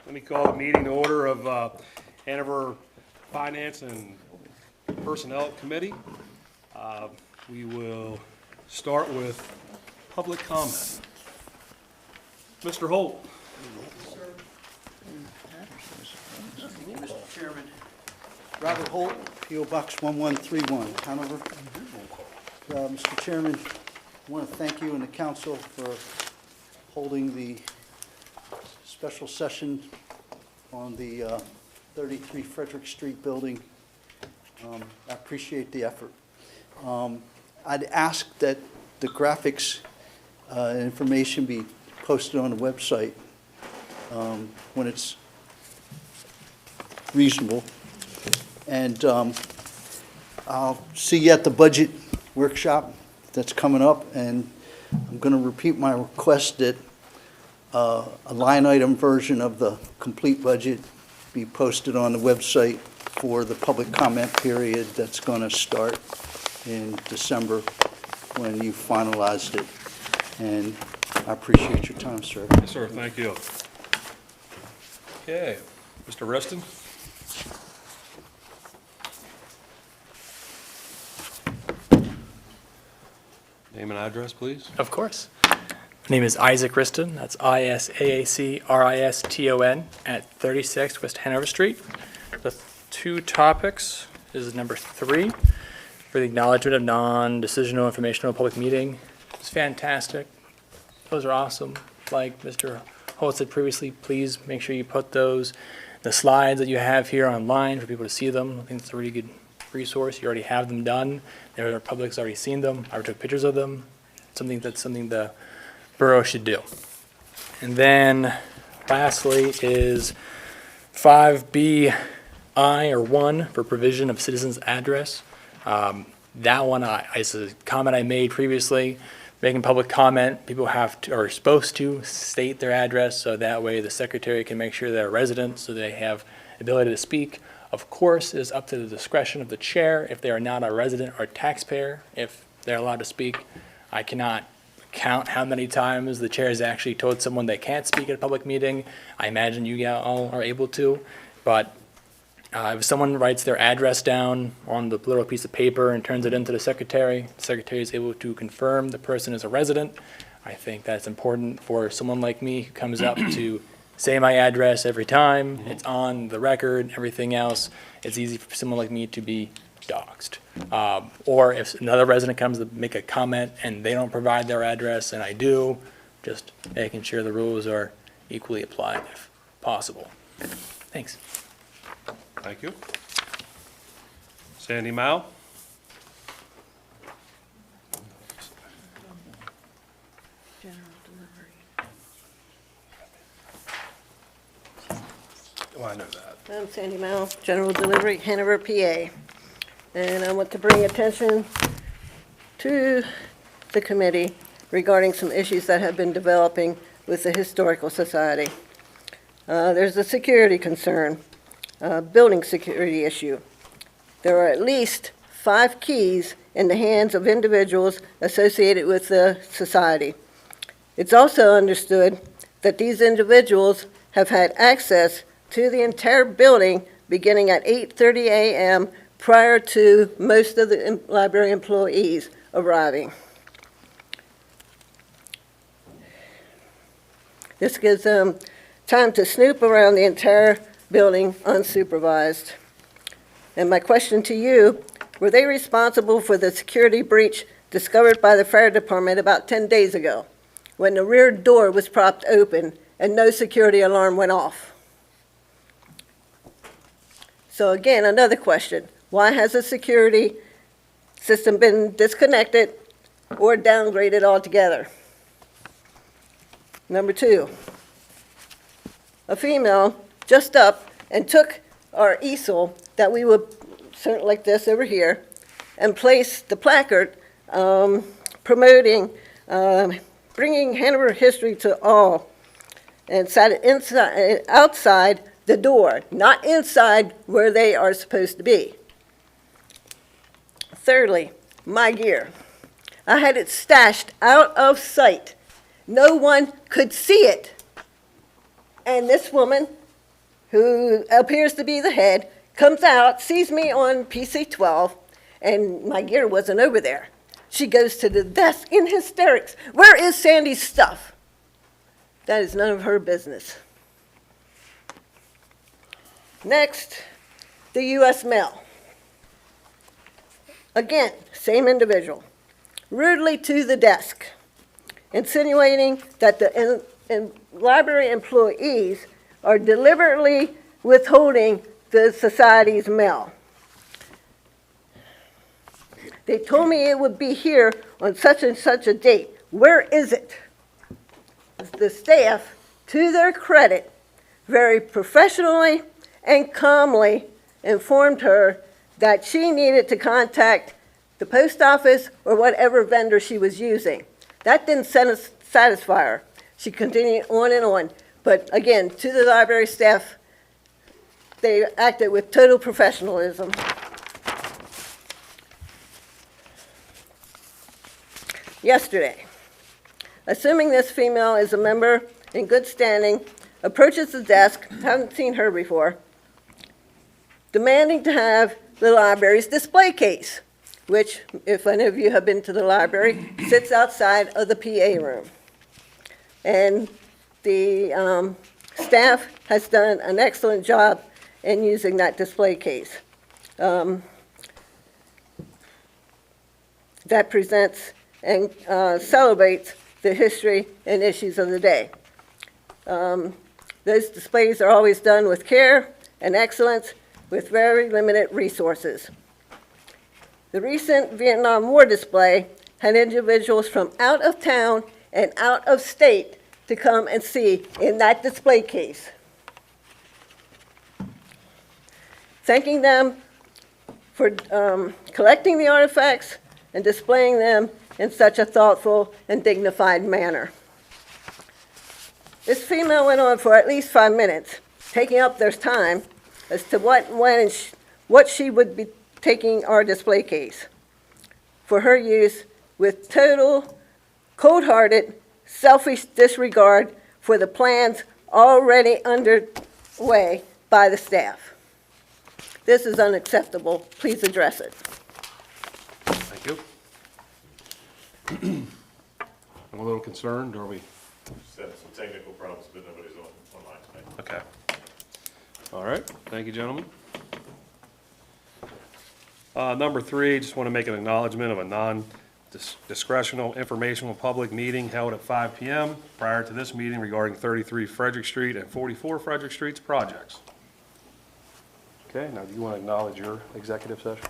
Let me call the meeting to order of Hanover Finance and Personnel Committee. We will start with public comment. Mr. Holt. Mr. Chairman. Robert Holt, P.O. Box 1131, Hanover. Mr. Chairman, I want to thank you and the council for holding the special session on the 33 Frederick Street building. I appreciate the effort. I'd ask that the graphics information be posted on the website when it's reasonable. And I'll see you at the budget workshop that's coming up, and I'm going to repeat my request that a line item version of the complete budget be posted on the website for the public comment period that's going to start in December when you finalized it. And I appreciate your time, sir. Yes, sir. Thank you. Okay. Mr. Reston. Name and address, please. Of course. My name is Isaac Riston. That's ISAACRISTON at 36 West Hanover Street. The two topics is number 3 for the acknowledgement of non-decisional informational public meeting. It's fantastic. Those are awesome. Like Mr. Holt said previously, please make sure you put the slides that you have here online for people to see them. I think it's a really good resource. You already have them done. The public's already seen them. I took pictures of them. Something the borough should do. And then lastly is 5BI or 1 for provision of citizens' address. That one is a comment I made previously. Making public comment, people are supposed to state their address, so that way the secretary can make sure they're residents, so they have ability to speak. Of course, it is up to the discretion of the chair if they are not a resident or taxpayer, if they're allowed to speak. I cannot count how many times the chair has actually told someone they can't speak at a public meeting. I imagine you all are able to, but if someone writes their address down on the little piece of paper and turns it into the secretary is able to confirm the person is a resident. I think that's important for someone like me who comes up to say my address every time. It's on the record, everything else. It's easy for someone like me to be doxxed. Or if another resident comes to make a comment and they don't provide their address and I do, just making sure the rules are equally applied if possible. Thanks. Thank you. Sandy Mao. Oh, I know that. I'm Sandy Mao, General Delivery, Hanover, PA. And I want to bring attention to the committee regarding some issues that have been developing with the Historical Society. There's a security concern, building security issue. There are at least 5 keys in the hands of individuals associated with the society. It's also understood that these individuals have had access to the entire building beginning at 8:30 a.m. prior to most of the library employees arriving. This gives them time to snoop around the entire building unsupervised. And my question to you, were they responsible for the security breach discovered by the fire department about 10 days ago when the rear door was propped open and no security alarm went off? So again, another question. Why has the security system been disconnected or downgraded altogether? Number 2, a female just up and took our easel that we would insert like this over here and placed the placard promoting, bringing Hanover history to all, and sat it outside the door, not inside where they are supposed to be. Thirdly, my gear. I had it stashed out of sight. No one could see it. And this woman who appears to be the head, comes out, sees me on PC 12, and my gear wasn't over there. She goes to the desk in hysterics. Where is Sandy's stuff? That is none of her business. Next, the U.S. mail. Again, same individual. Rudely to the desk, insinuating that the library employees are deliberately withholding the society's mail. They told me it would be here on such and such a date. Where is it? The staff, to their credit, very professionally and calmly informed her that she needed to contact the post office or whatever vendor she was using. That didn't satisfy her. She continued on and on. But again, to the library staff, they acted with total professionalism. Yesterday, assuming this female is a member in good standing, approaches the desk, haven't seen her before, demanding to have the library's display case, which, if any of you have been to the library, sits outside of the PA room. And the staff has done an excellent job in using that display case. That presents and celebrates the history and issues of the day. Those displays are always done with care and excellence with very limited resources. The recent Vietnam War display had individuals from out of town and out of state to come and see in that display case. Thanking them for collecting the artifacts and displaying them in such a thoughtful and dignified manner. This female went on for at least 5 minutes, taking up their time as to what, when, and what she would be taking our display case for her use with total, cold-hearted, selfish disregard for the plans already underway by the staff. This is unacceptable. Please address it. Thank you. I'm a little concerned, are we? Just had some technical problems, but nobody's online tonight. Okay. All right, thank you, gentlemen. Number 3, just want to make an acknowledgement of a non-discretional informational public meeting held at 5 p.m. prior to this meeting regarding 33 Frederick Street and 44 Frederick Street's projects. Okay, now do you want to acknowledge your executive session?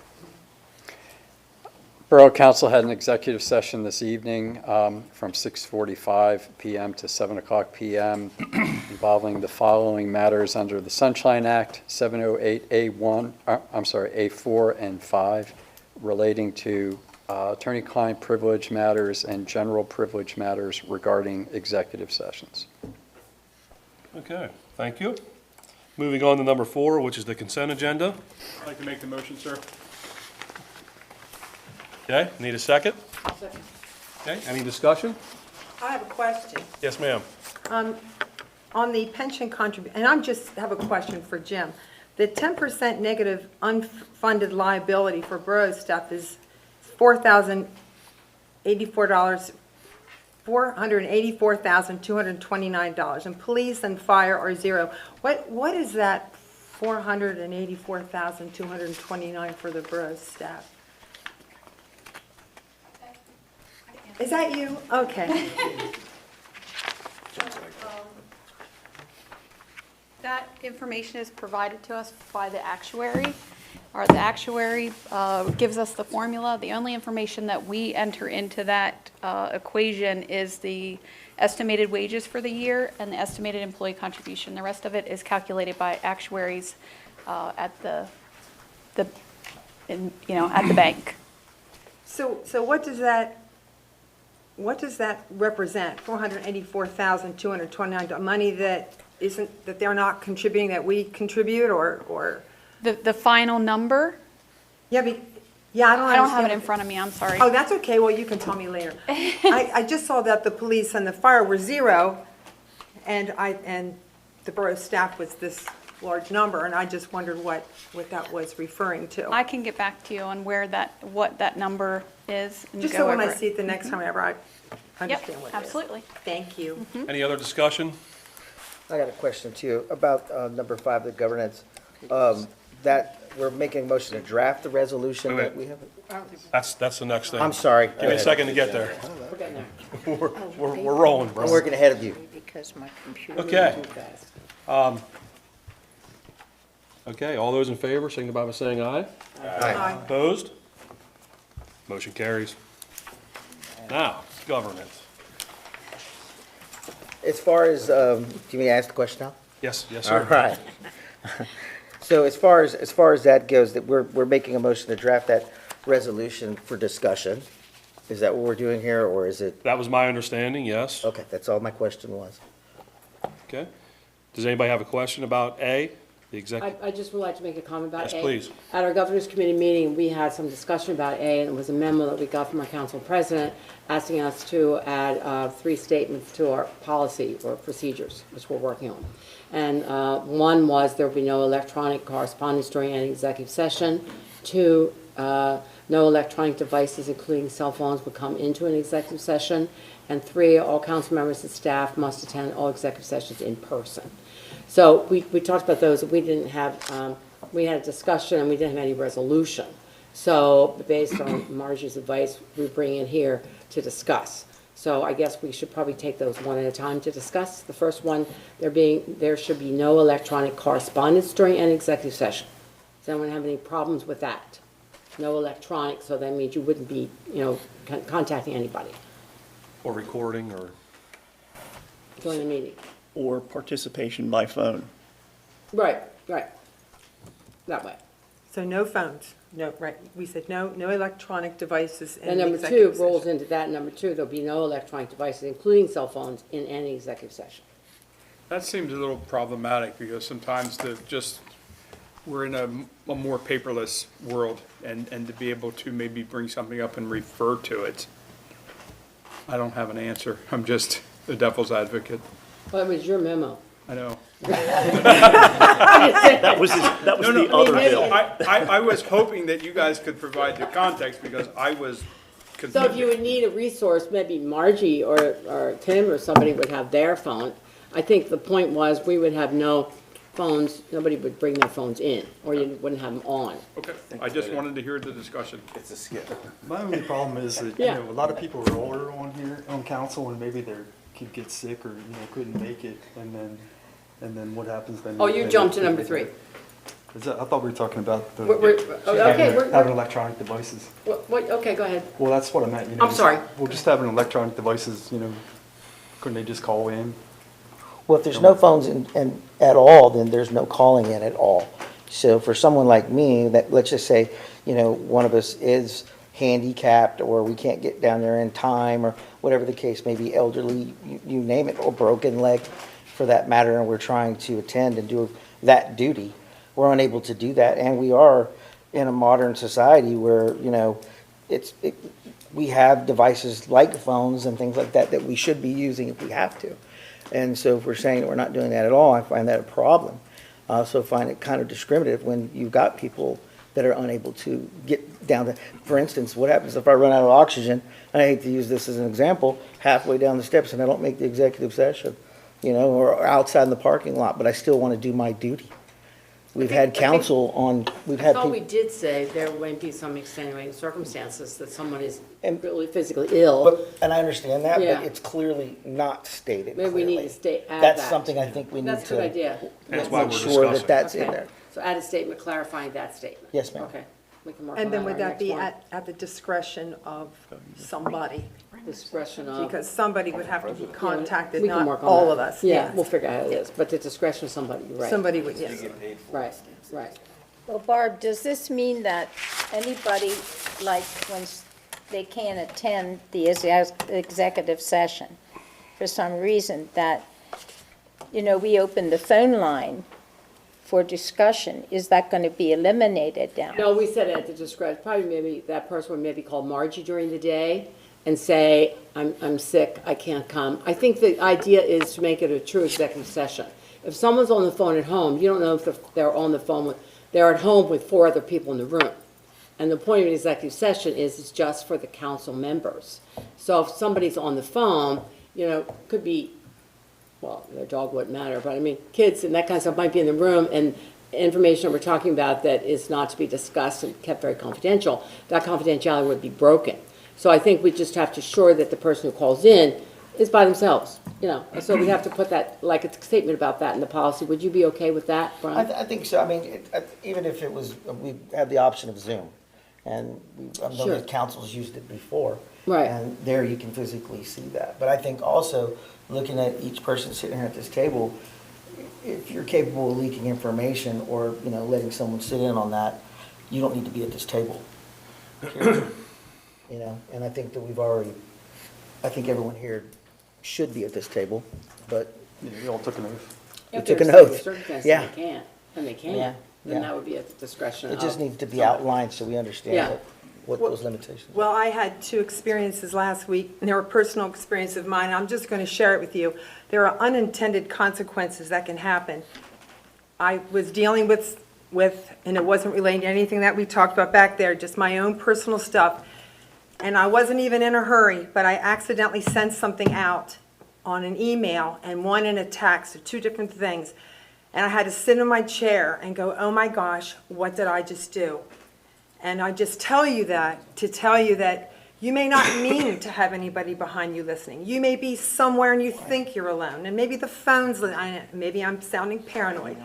Borough Council had an executive session this evening from 6:45 p.m. to 7 o'clock p.m. involving the following matters under the Sunshine Act, 708A1, A4 and 5, relating to attorney-client privilege matters and general privilege matters regarding executive sessions. Okay, thank you. Moving on to number 4, which is the consent agenda. I'd like to make the motion, sir. Okay, need a second? Okay, any discussion? I have a question. Yes, ma'am. On the pension contribution, and I just have a question for Jim. The 10% negative unfunded liability for borough staff is $484,229, and police and fire are zero. What is that $484,229 for the borough staff? Is that you? Okay. That information is provided to us by the actuary, or the actuary gives us the formula. The only information that we enter into that equation is the estimated wages for the year and the estimated employee contribution. The rest of it is calculated by actuaries at the bank. So what does that represent? $484,229, money that they're not contributing, that we contribute, or? The final number, Yeah, I don't understand. I don't have it in front of me, I'm sorry. Oh, that's okay, well, you can tell me later. I just saw that the police and the fire were zero, and the borough staff was large number, and I just wondered what that was referring to. I can get back to you on what that number is and Just go so when I over it. see it the next time ever, I Yep, understand what it is. absolutely. Thank you. Any other discussion? I got a question too, about number 5, the governance. That, we're making a motion to draft the resolution Wait, that wait. we have. That's the next thing. I'm sorry. Give me a second to get there. We're rolling, I'm bro. working ahead of you. Because my computer Okay. moved too fast. Okay, all those in favor, signify by saying aye. Aye. Opposed? Motion carries. Now, governance. As far as, do you mean to ask the question now? Yes, yes, All sir. right. So as far as that goes, that we're making a motion to draft that resolution for discussion. Is that what we're doing here, or is it, That was my understanding, yes. okay, that's all my question was. Okay. Does anybody have a question about A, the executive? I just would like to make a comment about A. Yes, please. At our governors committee meeting, we had some discussion about A, and it was a memo that we got from our council president asking us to add 3 statements to our policy or procedures, which we're working on. And one was there will be no electronic correspondence during any executive session. 2, no electronic devices, including cell phones, would come into an executive session. And 3, all council members and staff must attend all executive sessions in person. So we talked about those, we didn't have, we had a discussion and we didn't have any resolution. So based on Margie's advice, we bring it here to discuss. So I guess we should probably take those one at a time to discuss. The first one, there should be no electronic correspondence during an executive session. Does anyone have any problems with that? No electronic, so that means you wouldn't be, contacting anybody Or recording, or? during the meeting. Or participation by phone. Right. That way. So no phones, no, right, we said no electronic devices in And the number 2 executive rolls session. into that. Number 2, there'll be no electronic devices, including cell phones, in any executive session. That seems a little problematic because sometimes we're in a more paperless world and to be able to maybe bring something up and refer to it. I don't have an answer. I'm just the devil's advocate. Well, it was your memo. I know. That was the other bill. I was hoping that you guys could provide the context because I was confused. So if you would need a resource, maybe Margie or Tim or somebody would have their phone. I think the point was we would have no phones, nobody would bring their phones in, or you wouldn't have them on. Okay, I just wanted to hear the discussion. My only problem is that, Yeah. a lot of people are older on council, and maybe their kid gets sick or, couldn't make it, and then what happens then? Oh, you jumped to number 3. I thought we were talking about Okay, having electronic devices. okay, go ahead. Well, that's what I meant, I'm sorry. Well, just having electronic devices, couldn't they just call in? Well, if there's no phones at all, then there's no calling in at all. So for someone like me, that, let's just say, one of us is handicapped, or we can't get down there in time, or whatever the case may be, elderly, you name it, or broken leg for that matter, and we're trying to attend and do that duty, we're unable to do that. And we are in a modern society where, we have devices like phones and things like that we should be using if we have to. And so if we're saying that we're not doing that at all, I find that a problem. I also find it kind of discriminative when you've got people that are unable to get down to, for instance, what happens if I run out of oxygen, and I hate to use this as an example, halfway down the steps and I don't make the executive session, or outside in the parking lot, but I still want to do my duty. We've had counsel on, we've I had thought we people, did say there might be some extenuating circumstances that someone is And- really physically ill. and I understand that, Yeah. but it's clearly not stated Maybe we need clearly. to add That's that. something I think we need That's a good to idea. That's why we're make sure discussing. that that's in Okay. there. So add a statement clarifying that statement. Yes, ma'am. Okay. We can work on And then that would our that next be one. at the discretion of somebody? Discretion of. Because somebody would have to be contacted, We can not work on all that. of us. Yeah, yes. we'll figure out how it is, but the discretion of somebody, you're right. Somebody would, yes. Right. Well, Barb, does this mean that anybody, like when they can't attend the executive session for some reason, that, we open the phone line for discussion, is that going to be eliminated now? No, we said at the discretion, probably maybe that person would maybe call Margie during the day and say, I'm sick, I can't come. I think the idea is to make it a true executive session. If someone's on the phone at home, you don't know if they're on the phone with, they're at home with 4 other people in the room. And the point of an executive session is it's just for the council members. So if somebody's on the phone, you know, could be, well, their dog wouldn't matter, but I mean, kids and that kind of stuff might be in the room, and information we're talking about that is not to be discussed and kept very confidential, that confidentiality would be broken. So I think we just have to assure that the person who calls in is by themselves, you know. And so we have to put that, like a statement about that in the policy. Would you be okay with that, Brian? I think so. I mean, even if it was, we have the option of Zoom, and I know Sure. that council's used it before. Right. And there you can physically see that. But I think also, looking at each person sitting here at this table, if you're capable of leaking information or, you know, letting someone sit in on that, you don't need to be at this table. Period. You know, and I think that I think everyone here should be at this table, but Yeah, we all took an oath. we If took an there's oath. circumstances Yeah. they can't, and they Yeah, can't, then yeah. that would be at the discretion of. It just needs to be somebody. outlined so we understand Yeah. what those limitations are. Well, I had 2 experiences last week, and they were personal experiences of mine. I'm just going to share it with you. There are unintended consequences that can happen. I was dealing with, and it wasn't relating to anything that we talked about back there, just my own personal stuff. And I wasn't even in a hurry, but I accidentally sent something out on an email and one in a text, 2 different things. And I had to sit in my chair and go, oh my gosh, what did I just do? And I just tell you that to tell you that you may not mean to have anybody behind you listening. You may be somewhere and you think you're alone, and maybe the phone's, maybe I'm sounding paranoid.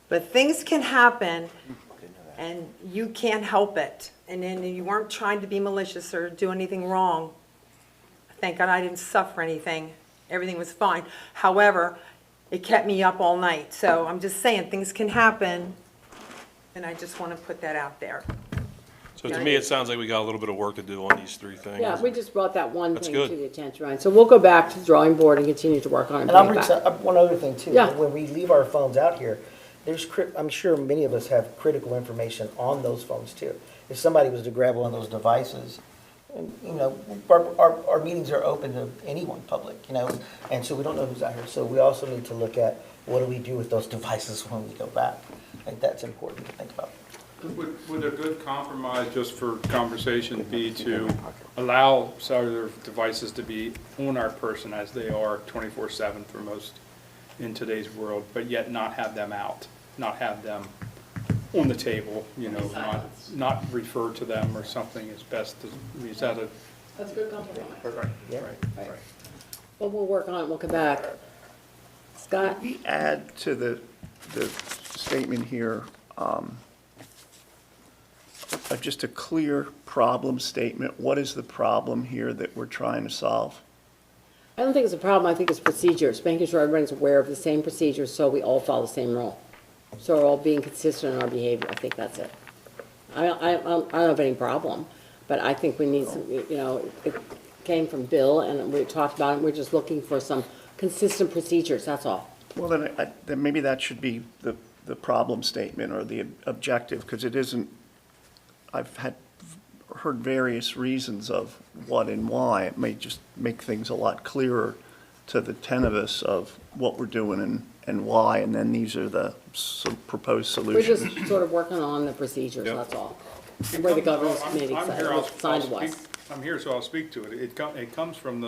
But things can happen and you can't help it. And then you weren't trying to be malicious or do anything wrong. Thank God I didn't suffer anything. Everything was fine. However, it kept me up all night. So I'm just saying, things can happen, and I just want to put that out there. So to me, it sounds like we got a little bit of work to do on these 3 things. Yeah, we just brought that one That's thing good. to the attention, Ryan. So we'll go back to the drawing board and continue to work on it and And I'll bring it bring back. one other thing too. Yeah. When we leave our phones out here, I'm sure many of us have critical information on those phones too. If somebody was to grab one of those devices, and, you know, our meetings are open to anyone, public, you know, and so we don't know who's out here. So we also need to look at what do we do with those devices when we go back. I think that's important to think about. Would a good compromise, just for conversation, be to allow cellular devices to be on our person as they are 24/7 for most in today's world, but yet not have them out, not have them on the table, you know, not refer to them or something as best as, is that a? That's a good compromise. Right, Yeah. right. Well, we'll work on it, we'll come back. Scott? We add to the statement here, just a clear problem statement. What is the problem here that we're trying to solve? I don't think it's a problem, I think it's procedures, making sure everyone's aware of the same procedures so we all follow the same rule. So we're all being consistent in our behavior, I think that's it. I don't have any problem, but I think we need some, you know, it came from Bill and we talked about it, we're just looking for some consistent procedures, that's all. Well, then maybe that should be the problem statement or the objective, because it isn't, I've heard various reasons of what and why. It may just make things a lot clearer to the 10 of us of what we're doing and why, and then these are the proposed We're solutions. just sort of working on the procedures, Yep. that's all. And where the governance I'm- committee I'm here, I'll signed to us. speak- I'm here, so I'll speak to it. It comes from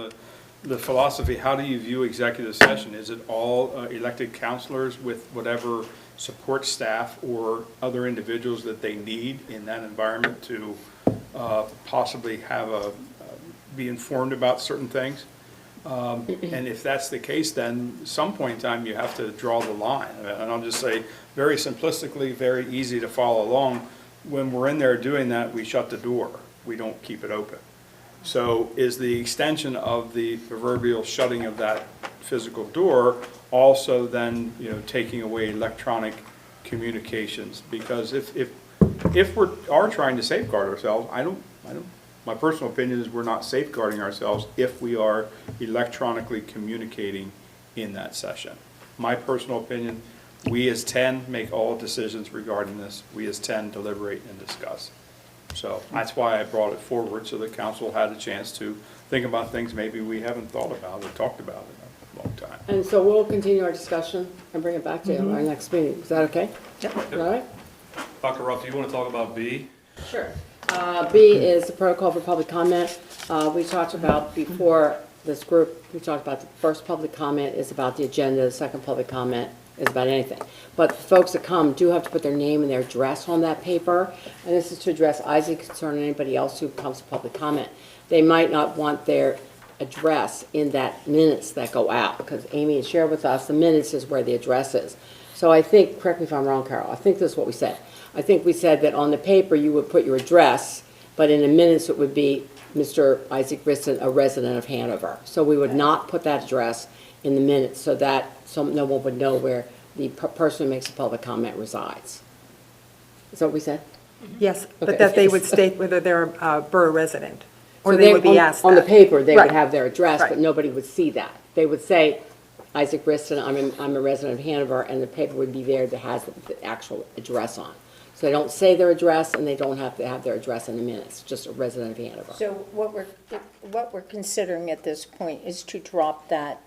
the philosophy, how do you view executive session? Is it all elected counselors with whatever support staff or other individuals that they need in that environment to possibly have be informed about certain things? And if that's the case, then some point in time, you have to draw the line. And I'll just say, very simplistically, very easy to follow along. When we're in there doing that, we shut the door. We don't keep it open. So is the extension of the proverbial shutting of that physical door also then, you know, taking away electronic communications? Because if we are trying to safeguard ourselves, my personal opinion is we're not safeguarding ourselves if we are electronically communicating in that session. My personal opinion, we as 10 make all decisions regarding this. We as 10 deliberate and discuss. So that's why I brought it forward, so the council had a chance to think about things maybe we haven't thought about or talked about in a long time. And so we'll continue our discussion and bring it back to you at our next meeting. Is that okay? Yep. All right? Dr. Ruff, do you want to talk about B? Sure. B is the protocol for public comment. We talked about before this group, we talked about the first public comment is about the agenda, the second public comment is about anything. But the folks that come do have to put their name and their address on that paper, and this is to address Isaac's concern and anybody else who comes to public comment. They might not want their address in that minutes that go out, because Amy had shared with us, the minutes is where the address is. So I think, correct me if I'm wrong, Carol, I think this is what we said. I think we said that on the paper you would put your address, but in the minutes it would be Mr. Isaac Riston, a resident of Hanover. So we would not put that address in the minutes so that no one would know where the person who makes a public comment resides. Is that what we said? Yes, but Okay. that they would state whether they're a borough resident, or So they would be asked on the that. paper, they would Right. have their address, but Right. nobody would see that. They would say, Isaac Riston, I'm a resident of Hanover, and the paper would be there that has the actual address on. So they don't say their address, and they don't have to have their address in the minutes, just a resident of Hanover. So what we're considering at this point is to drop that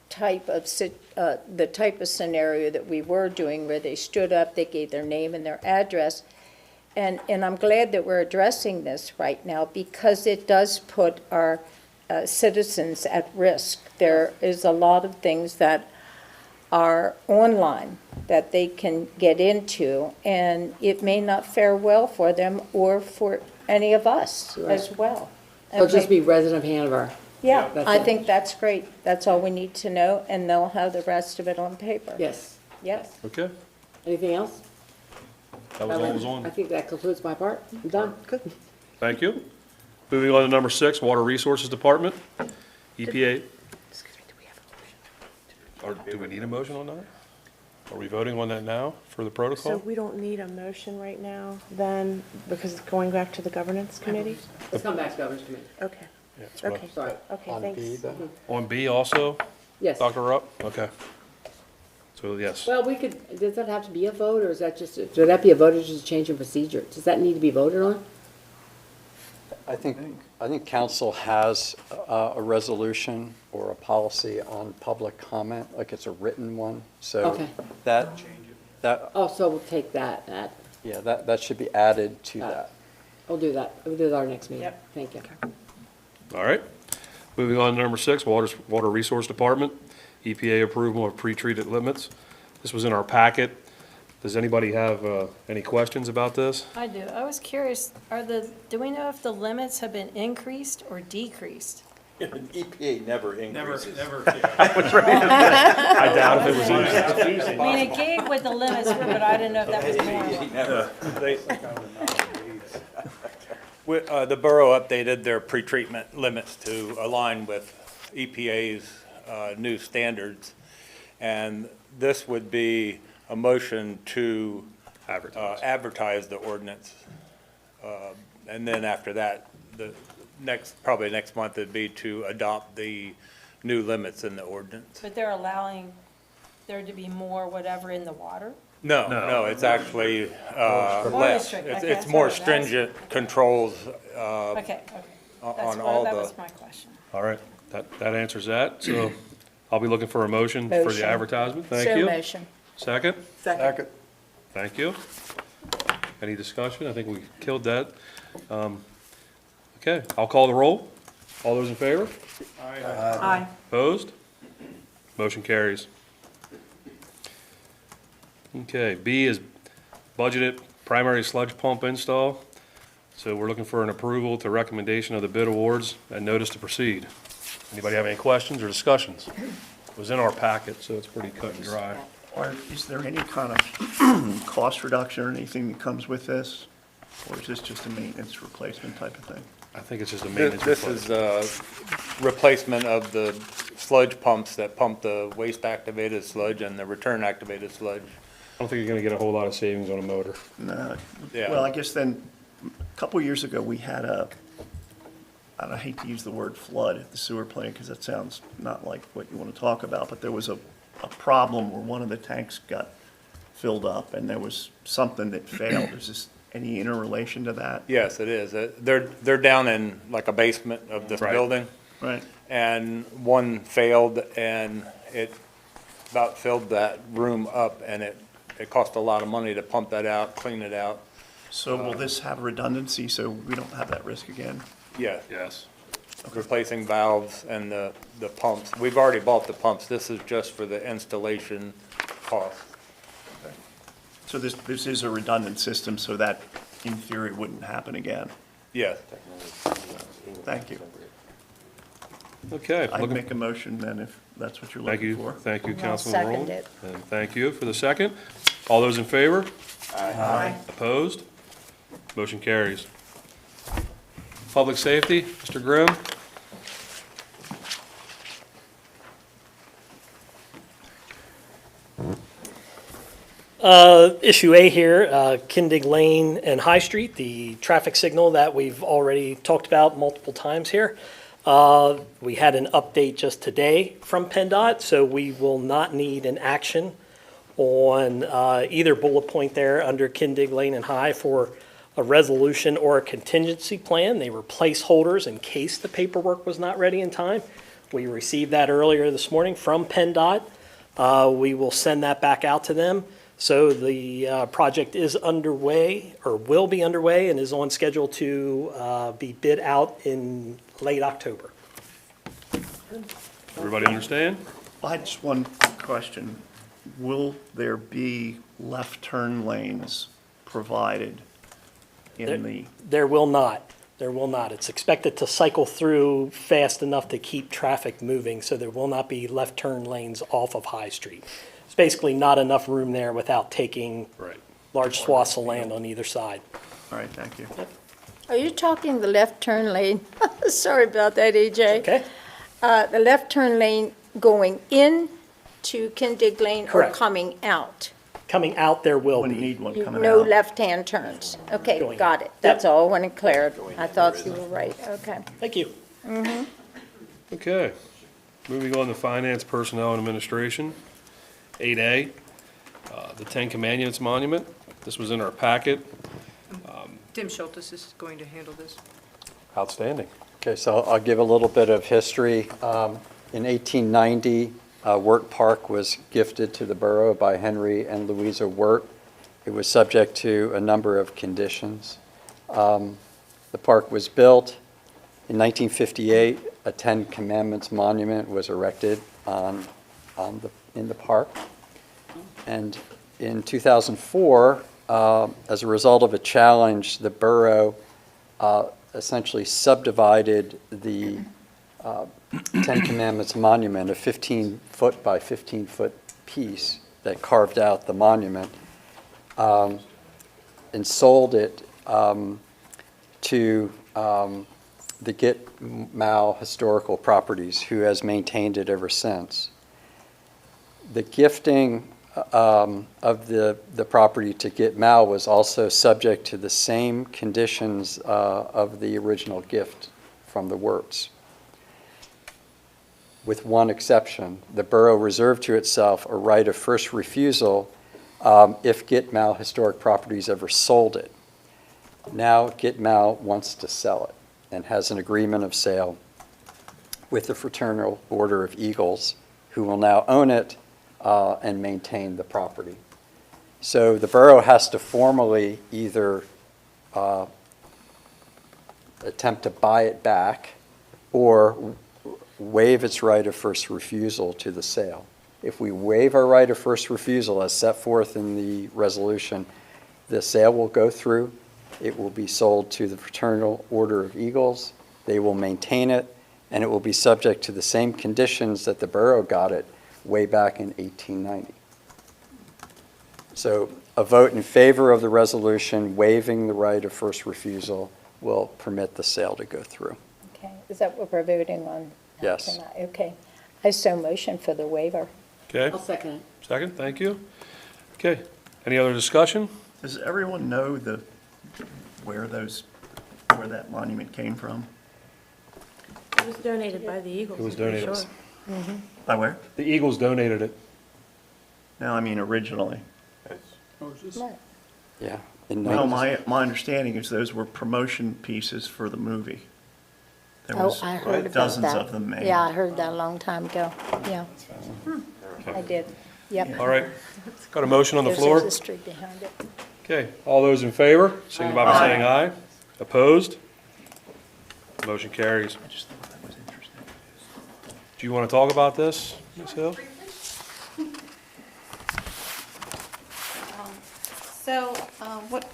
type of, the type of scenario that we were doing, where they stood up, they gave their name and their address. And I'm glad that we're addressing this right now, because it does put our citizens at risk. There is a lot of things that are online that they can get into, and it may not fare well for them or for any of us as well. So just be resident of Hanover. Yeah, That's I it. think that's great. That's all we need to know, and they'll have the rest of it on paper. Yes. Yes. Okay, Anything else? that was all that was I on. think that concludes my part. I'm done. Thank you. Moving on to number 6, Water Resources Department, EPA. Or do we need a motion on that? Are we voting on that now for the So protocol? we don't need a motion right now, then, because it's going back to the governance committee? Let's come back to governance committee. Okay, Yeah, it's what- okay, Sorry. okay, On B thanks. then? On B also, Yes. Dr. Rupp? Okay. So yes. Well, we could, does that have to be a vote, or is that just, should that be a vote or just a change in procedure? Does that need to be voted on? I think council has a resolution or a policy on public comment, like it's a written one. So Okay. that, Oh, so we'll take that, yeah, that should be added to Got it. that. we'll do that. We'll do that our next meeting. Yep. Thank you. All right. Moving on to number 6, Water Resource Department, EPA approval of pretreated limits. This was in our packet. Does anybody have any questions about this? I do. I was curious, do we know if the limits have been increased or decreased? EPA never increases. I doubt if it was easy. I mean, it gave what the limits were, but I didn't know if that was normal. The borough updated their pretreatment limits to align with EPA's new standards. And this would be a motion to advertise the ordinance. And then after that, probably next month, it'd be to adopt the new limits in the ordinance. But they're allowing there to be more whatever in the water? No, it's actually More less. restricted. Okay, It's that's more what I was stringent controls Okay. on all That the. was my question. All right, that answers that. So I'll be looking for a motion for the Motion. advertisement. Thank So you. motion. Second? Second. Thank you. Any discussion? I think we killed that. Okay, I'll call the roll. All those in favor? Aye. Opposed? Motion carries. Okay, B is budgeted primary sludge pump install. So we're looking for an approval to recommendation of the bid awards and notice to proceed. Anybody have any questions or discussions? It was in our packet, so it's pretty cut and dry. Or is there any kind of cost reduction or anything that comes with this? Or is this just a maintenance replacement type of thing? I think it's just a maintenance This replacement. is replacement of the sludge pumps that pump the waste-activated sludge and the return-activated sludge. I don't think you're gonna get a whole lot of savings on a motor. No. Yeah. Well, I guess then, a couple years ago, we had I hate to use the word flood at the sewer plant because that sounds not like what you want to talk about, but there was a problem where one of the tanks got filled up and there was something that failed. Is this any interrelation to that? Yes, it is. They're down in like a basement of this Right. building. Right. And one failed, and it about filled that room up, and it cost a lot of money to pump that out, clean it out. So will this have redundancy, so we don't have that risk again? Yeah, Yes. replacing valves and the pumps. We've already bought the pumps. This is just for the installation cost. So this is a redundant system, so that, in theory, wouldn't happen again? Yes. Thank you. Okay. I'd looking- make a motion then, if that's what you're Thank looking you, for. thank you, I'll Councilman Roll. second it. And thank you for the second. All those in favor? Aye. Opposed? Motion carries. Public safety, Mr. Grimm? Issue A here, Kindig Lane and High Street, the traffic signal that we've already talked about multiple times here. We had an update just today from PennDOT, so we will not need an action on either bullet point there under Kindig Lane and High for a resolution or a contingency plan. They were placeholders in case the paperwork was not ready in time. We received that earlier this morning from PennDOT. We will send that back out to them. So the project is underway, or will be underway, and is on schedule to be bid out in late October. Everybody understand? I just one question. Will there be left turn lanes provided in the, There will not. There will not. It's expected to cycle through fast enough to keep traffic moving, so there will not be left turn lanes off of High Street. It's basically not enough room there without taking Right. large swaths of land on either side. all right, thank you. Are you talking the left turn lane? Sorry about that, AJ. Okay? The left turn lane going in to Kindig Lane or Correct. coming out? Coming out, there will Wouldn't be. need one coming No out. left-hand turns? Okay, Going got it. Yep. That's all I wanted cleared. I thought you were right, okay. Thank you. Okay. Moving on to finance, personnel, and administration. 8A, the Ten Commandments Monument. This was in our packet. Tim Schultes is going to handle this. Outstanding. Okay, so I'll give a little bit of history. In 1890, Wirt Park was gifted to the borough by Henry and Louisa Wirt. It was subject to a number of conditions. The park was built. In 1958, a Ten Commandments monument was erected in the park. And in 2004, as a result of a challenge, the borough essentially subdivided the Ten Commandments monument, a 15-foot by 15-foot piece that carved out the monument, and sold it to the Gitmal Historical Properties, who has maintained it ever since. The gifting of the property to Gitmal was also subject to the same conditions of the original gift from the Wirts. With one exception, the borough reserved to itself a right of first refusal if Gitmal Historic Properties ever sold it. Now Gitmal wants to sell it and has an agreement of sale with the Fraternal Order of Eagles, who will now own it and maintain the property. So the borough has to formally either attempt to buy it back or waive its right of first refusal to the sale. If we waive our right of first refusal as set forth in the resolution, the sale will go through. It will be sold to the Fraternal Order of Eagles. They will maintain it, and it will be subject to the same conditions that the borough got it way back in 1890. So a vote in favor of the resolution waiving the right of first refusal will permit the sale to go through. Okay, is that what we're voting on? Yes. tonight? Okay. I so motion for the waiver. Okay, I'll second it. second, thank you. Okay, any other discussion? Does everyone know where that monument came from? It was donated by the Eagles. It was I'm pretty donated. sure. By where? The Eagles donated it. No, I mean originally. Right. Yeah. No, my understanding is those were promotion pieces for the movie. There Oh, was I heard about that. dozens of them made. Yeah, I heard that a long time ago, yeah. I did, yep. All right, got a motion on the There's floor? a street behind it. Okay, all those in favor, signify by saying aye. Opposed? Motion carries. Do you want to talk about this, Ms. Hill? So what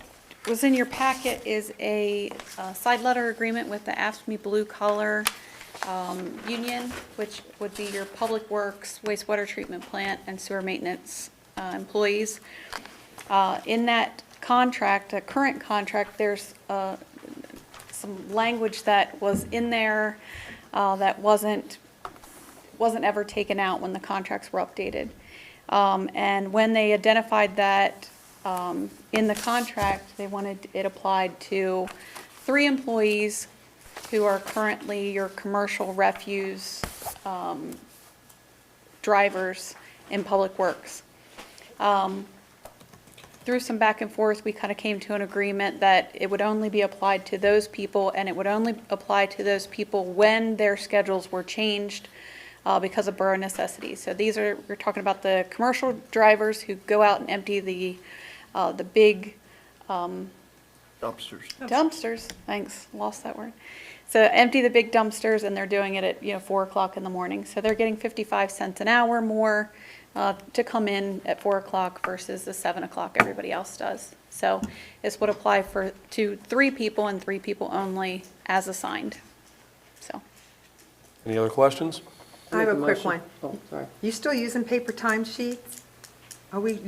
was in your packet is a side letter agreement with the AFSCME Blue Collar Union, which would be your public works, wastewater treatment plant, and sewer maintenance employees. In that contract, a current contract, there's some language that was in there that wasn't ever taken out when the contracts were updated. And when they identified that in the contract, they wanted it applied to 3 employees who are currently your commercial refuse drivers in Public Works. Through some back and forth, we kind of came to an agreement that it would only be applied to those people, and it would only apply to those people when their schedules were changed because of borough necessity. So these are, we're talking about the commercial drivers who go out and empty the big dumpsters, thanks, lost that word. So empty the big dumpsters, and they're doing it at 4 o'clock in the morning. So they're getting 55 cents an hour more to come in at 4 o'clock versus the 7 o'clock everybody else does. So this would apply to 3 people and 3 people only as assigned. So. Any other questions? I have a Make a quick motion. one. Oh, sorry. You still using paper timesheets? Are we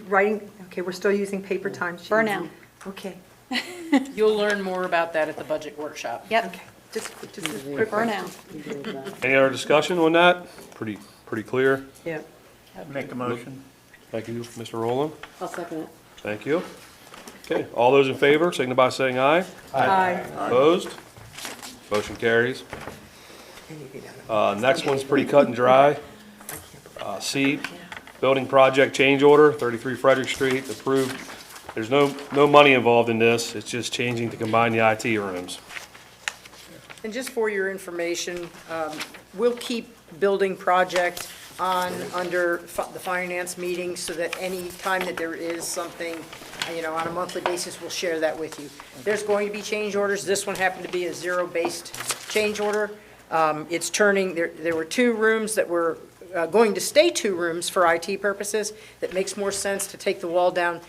writing, okay, we're still using paper timesheets? For now. Okay. You'll learn more about that at the budget workshop. Yep. Okay, just a quick For one. now. Any other discussion on that? Pretty clear. Yeah. Make a motion. Thank you, Mr. Rowland. I'll second it. Thank you. Okay, all those in favor, signify by saying aye. Aye. Opposed? Motion carries. Next one's pretty cut and dry. C, building project change order, 33 Frederick Street, approved. There's no money involved in this. It's just changing to combine the IT rooms. And just for your information, we'll keep building project under the finance meeting so that any time that there is something, on a monthly basis, we'll share that with you. There's going to be change orders. This one happened to be a zero-based change order. It's turning, there were 2 rooms that were going to stay 2 rooms for IT purposes. That makes more sense to take the wall down,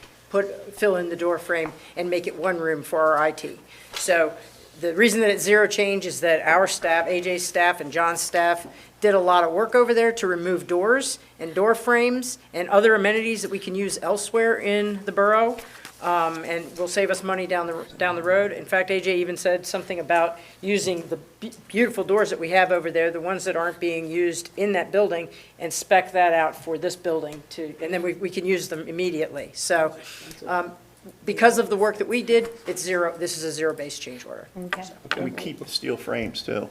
fill in the door frame, and make it 1 room for our IT. So the reason that it's zero change is that our staff, AJ's staff and John's staff, did a lot of work over there to remove doors and door frames and other amenities that we can use elsewhere in the borough, and will save us money down the road. In fact, AJ even said something about using the beautiful doors that we have over there, the ones that aren't being used in that building, and spec that out for this building and then we can use them immediately. So because of the work that we did, it's zero. This is a zero-based change order. Okay. We keep the steel frames too.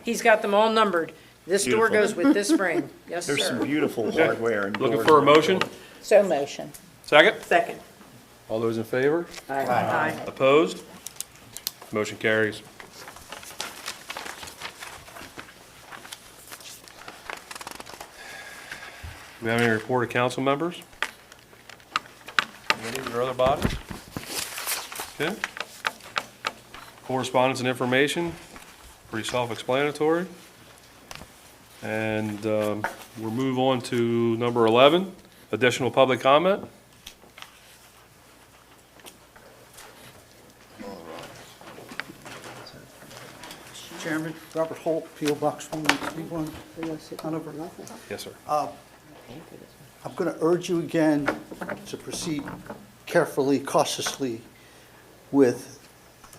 He's got them all numbered. This door Beautiful. goes with this frame. Yes, sir. There's some beautiful hardware and Looking doors. for a motion? So motion. Second? Second. All those in favor? Aye. Opposed? Motion carries. Do we have any report of council members? Any or other bodies? Okay. Correspondence and information, pretty self-explanatory. And we'll move on to number 11, additional public comment. Mr. Chairman, Robert Holt, P.O. Box 1131, Hanover. Yes, sir. I'm going to urge you again to proceed carefully, cautiously with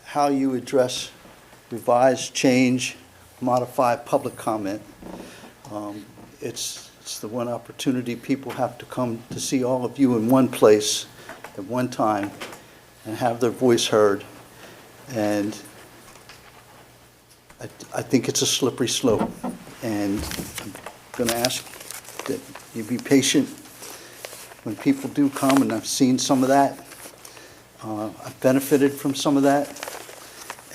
how you address revise, change, modify public comment. It's the one opportunity people have to come to see all of you in one place at one time and have their voice heard. And I think it's a slippery slope. And I'm going to ask that you be patient when people do come, and I've seen some of that. I've benefited from some of that,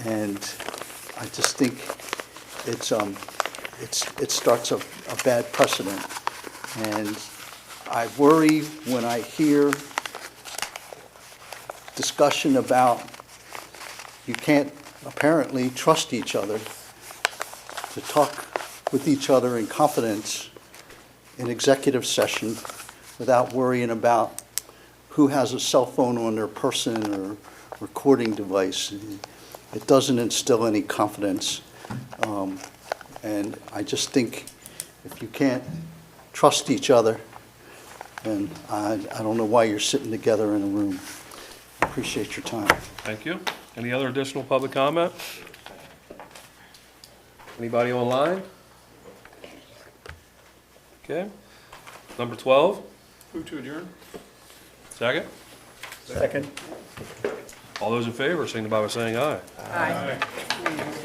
and I just think it starts a bad precedent. And I worry when I hear discussion about you can't apparently trust each other to talk with each other in confidence in executive session without worrying about who has a cell phone on their person or recording device. It doesn't instill any confidence. And I just think if you can't trust each other, then I don't know why you're sitting together in a room. Appreciate your time. Thank you. Any other additional public comment? Anybody online? Okay. Number 12, Move to adjourn. second. Second. All those in favor, signify by saying aye. Aye.